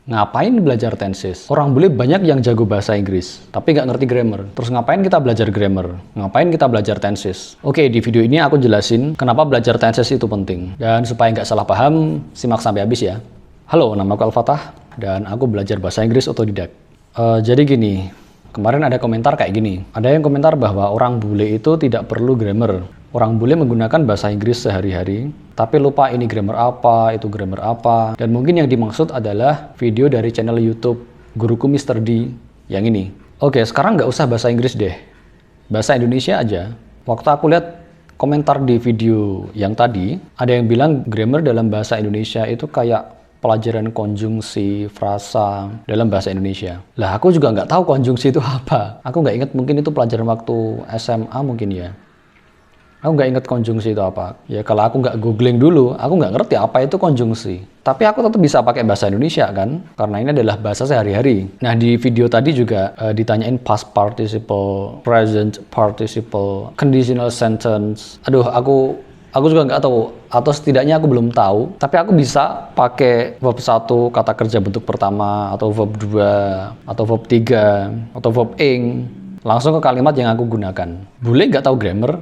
Ngapain belajar tenses? Orang bule banyak yang jago bahasa Inggris, tapi nggak ngerti grammar. Terus ngapain kita belajar grammar? Ngapain kita belajar tenses? Oke, di video ini aku jelasin kenapa belajar tenses itu penting. Dan supaya nggak salah paham, simak sampai habis ya. Halo, nama aku Al-Fatah, dan aku belajar bahasa Inggris otodidak. Jadi gini, kemarin ada komentar kayak gini. Ada yang komentar bahwa orang bule itu tidak perlu grammar. Orang bule menggunakan bahasa Inggris sehari-hari, tapi lupa ini grammar apa, itu grammar apa. Dan mungkin yang dimaksud adalah video dari channel YouTube Guruku Mr. D yang ini. Oke, sekarang nggak usah bahasa Inggris deh. Bahasa Indonesia aja. Waktu aku lihat komentar di video yang tadi, ada yang bilang grammar dalam bahasa Indonesia itu kayak pelajaran konjungsi, frasa dalam bahasa Indonesia. Lah, aku juga nggak tahu konjungsi itu apa. Aku nggak inget, mungkin itu pelajaran waktu SMA mungkin ya. Aku nggak inget konjungsi itu apa. Ya kalau aku nggak googling dulu, aku nggak ngerti apa itu konjungsi. Tapi aku tetap bisa pakai bahasa Indonesia kan, karena ini adalah bahasa sehari-hari. Nah di video tadi juga ditanyain past participle, present participle, conditional sentence. Aduh, aku juga nggak tahu, atau setidaknya aku belum tahu. Tapi aku bisa pakai verb 1 kata kerja bentuk pertama, atau verb 2, atau verb 3, atau verb ing, langsung ke kalimat yang aku gunakan. Bule nggak tahu grammar,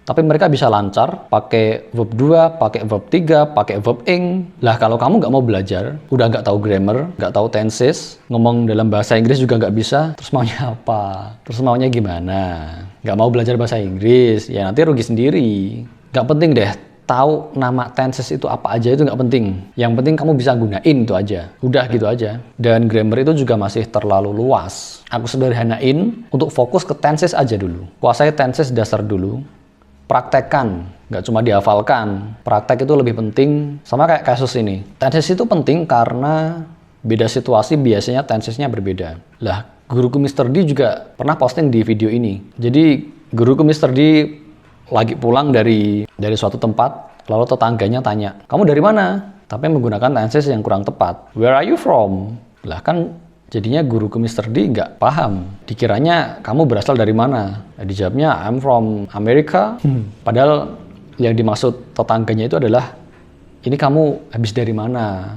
tapi mereka bisa lancar pakai verb 2, pakai verb 3, pakai verb ing. Lah kalau kamu nggak mau belajar, udah nggak tahu grammar, nggak tahu tenses, ngomong dalam bahasa Inggris juga nggak bisa, terus maunya apa? Terus maunya gimana? Nggak mau belajar bahasa Inggris, ya nanti rugi sendiri. Nggak penting deh, tahu nama tenses itu apa aja itu nggak penting. Yang penting kamu bisa gunain itu aja. Udah gitu aja. Dan grammar itu juga masih terlalu luas. Aku sederhanain untuk fokus ke tenses aja dulu. Kuasai tenses dasar dulu. Praktekkan, nggak cuma dihafalkan. Praktek itu lebih penting, sama kayak kasus ini. Tenses itu penting karena beda situasi biasanya tensesnya berbeda. Lah, guruku Mr. D juga pernah posting di video ini. Jadi, guruku Mr. D lagi pulang dari suatu tempat, lalu tetangganya tanya, "Kamu dari mana?" Tapi menggunakan tenses yang kurang tepat. "Where are you from?" Lah kan jadinya guruku Mr. D nggak paham. Dikiranya kamu berasal dari mana? Dijawabnya, "I'm from America." Padahal yang dimaksud tetangganya itu adalah, "Ini kamu habis dari mana?"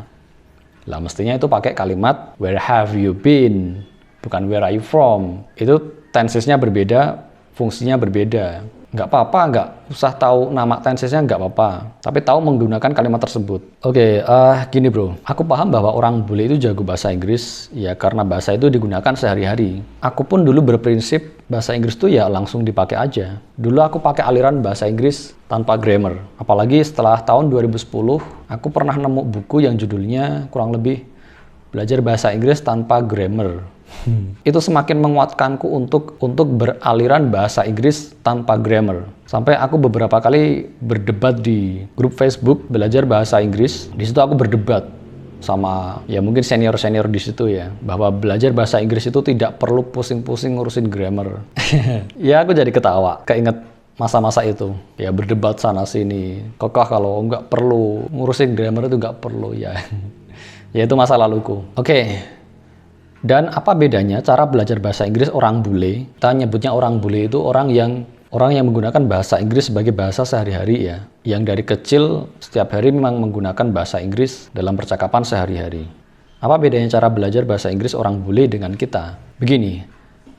Lah mestinya itu pakai kalimat, "Where have you been?" Bukan "Where are you from?" Itu tensesnya berbeda, fungsinya berbeda. Nggak apa-apa, nggak usah tahu nama tensesnya, nggak apa-apa. Tapi tahu menggunakan kalimat tersebut. Oke, gini bro. Aku paham bahwa orang bule itu jago bahasa Inggris, ya karena bahasa itu digunakan sehari-hari. Aku pun dulu berprinsip bahasa Inggris tuh ya langsung dipakai aja. Dulu aku pakai aliran bahasa Inggris tanpa grammar. Apalagi setelah tahun 2010, aku pernah nemu buku yang judulnya kurang lebih Belajar Bahasa Inggris Tanpa Grammar. Itu semakin menguatkanku untuk beraliran bahasa Inggris tanpa grammar. Sampai aku beberapa kali berdebat di grup Facebook belajar bahasa Inggris. Di situ aku berdebat sama ya mungkin senior-senior di situ ya, bahwa belajar bahasa Inggris itu tidak perlu pusing-pusing ngurusin grammar. Ya aku jadi ketawa, keinget masa-masa itu. Ya berdebat sana sini. Kokoh kalau nggak perlu ngurusin grammar itu nggak perlu ya. Ya itu masa laluku. Oke. Dan apa bedanya cara belajar bahasa Inggris orang bule? Kita nyebutnya orang bule itu orang yang menggunakan bahasa Inggris sebagai bahasa sehari-hari ya. Yang dari kecil setiap hari memang menggunakan bahasa Inggris dalam percakapan sehari-hari. Apa bedanya cara belajar bahasa Inggris orang bule dengan kita? Begini,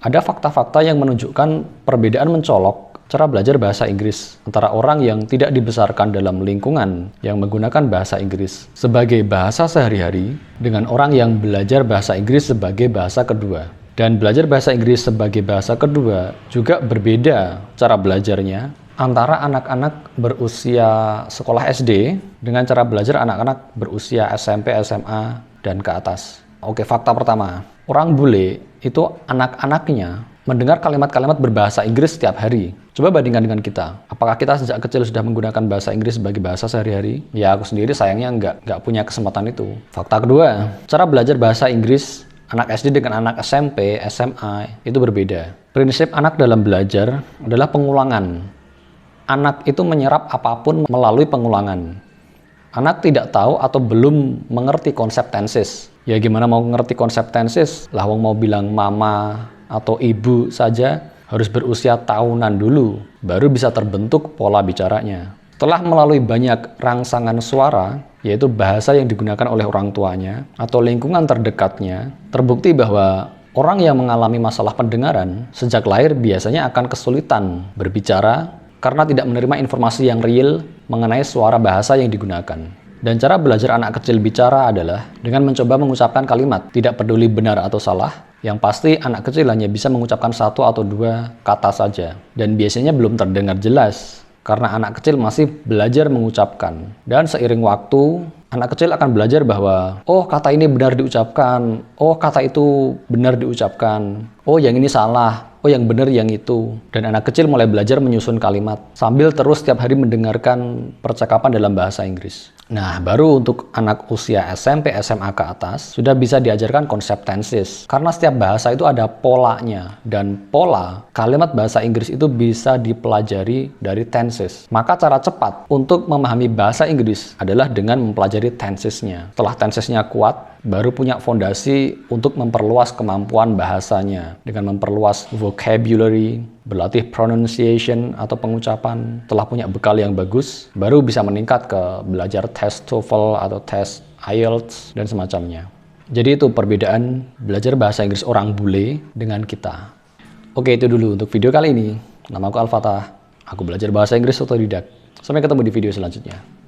ada fakta-fakta yang menunjukkan perbedaan mencolok cara belajar bahasa Inggris antara orang yang tidak dibesarkan dalam lingkungan yang menggunakan bahasa Inggris sebagai bahasa sehari-hari dengan orang yang belajar bahasa Inggris sebagai bahasa kedua. Dan belajar bahasa Inggris sebagai bahasa kedua juga berbeda cara belajarnya antara anak-anak berusia sekolah SD dengan cara belajar anak-anak berusia SMP, SMA, dan ke atas. Oke, fakta pertama. Orang bule itu anak-anaknya mendengar kalimat-kalimat berbahasa Inggris setiap hari. Coba bandingkan dengan kita. Apakah kita sejak kecil sudah menggunakan bahasa Inggris sebagai bahasa sehari-hari? Ya aku sendiri sayangnya nggak punya kesempatan itu. Fakta kedua, cara belajar bahasa Inggris anak SD dengan anak SMP, SMA itu berbeda. Prinsip anak dalam belajar adalah pengulangan. Anak itu menyerap apapun melalui pengulangan. Anak tidak tahu atau belum mengerti konsep tenses. Ya gimana mau ngerti konsep tenses? Lah wong mau bilang mama atau ibu saja harus berusia tahunan dulu, baru bisa terbentuk pola bicaranya. Setelah melalui banyak rangsangan suara, yaitu bahasa yang digunakan oleh orang tuanya atau lingkungan terdekatnya, terbukti bahwa orang yang mengalami masalah pendengaran sejak lahir biasanya akan kesulitan berbicara karena tidak menerima informasi yang real mengenai suara bahasa yang digunakan. Dan cara belajar anak kecil bicara adalah dengan mencoba mengucapkan kalimat, tidak peduli benar atau salah. Yang pasti anak kecil hanya bisa mengucapkan 1 atau 2 kata saja. Dan biasanya belum terdengar jelas, karena anak kecil masih belajar mengucapkan. Dan seiring waktu, anak kecil akan belajar bahwa, oh kata ini benar diucapkan, oh kata itu benar diucapkan, oh yang ini salah, oh yang benar yang itu. Dan anak kecil mulai belajar menyusun kalimat, sambil terus setiap hari mendengarkan percakapan dalam bahasa Inggris. Nah, baru untuk anak usia SMP, SMA ke atas, sudah bisa diajarkan konsep tenses. Karena setiap bahasa itu ada polanya. Dan pola kalimat bahasa Inggris itu bisa dipelajari dari tenses. Maka cara cepat untuk memahami bahasa Inggris adalah dengan mempelajari tensesnya. Setelah tensesnya kuat, baru punya fondasi untuk memperluas kemampuan bahasanya. Dengan memperluas vocabulary, berlatih pronunciation atau pengucapan. Setelah punya bekal yang bagus, baru bisa meningkat ke belajar tes TOEFL atau tes IELTS dan semacamnya. Jadi itu perbedaan belajar bahasa Inggris orang bule dengan kita. Oke, itu dulu untuk video kali ini. Nama aku Al-Fatah. Aku belajar bahasa Inggris otodidak. Sampai ketemu di video selanjutnya.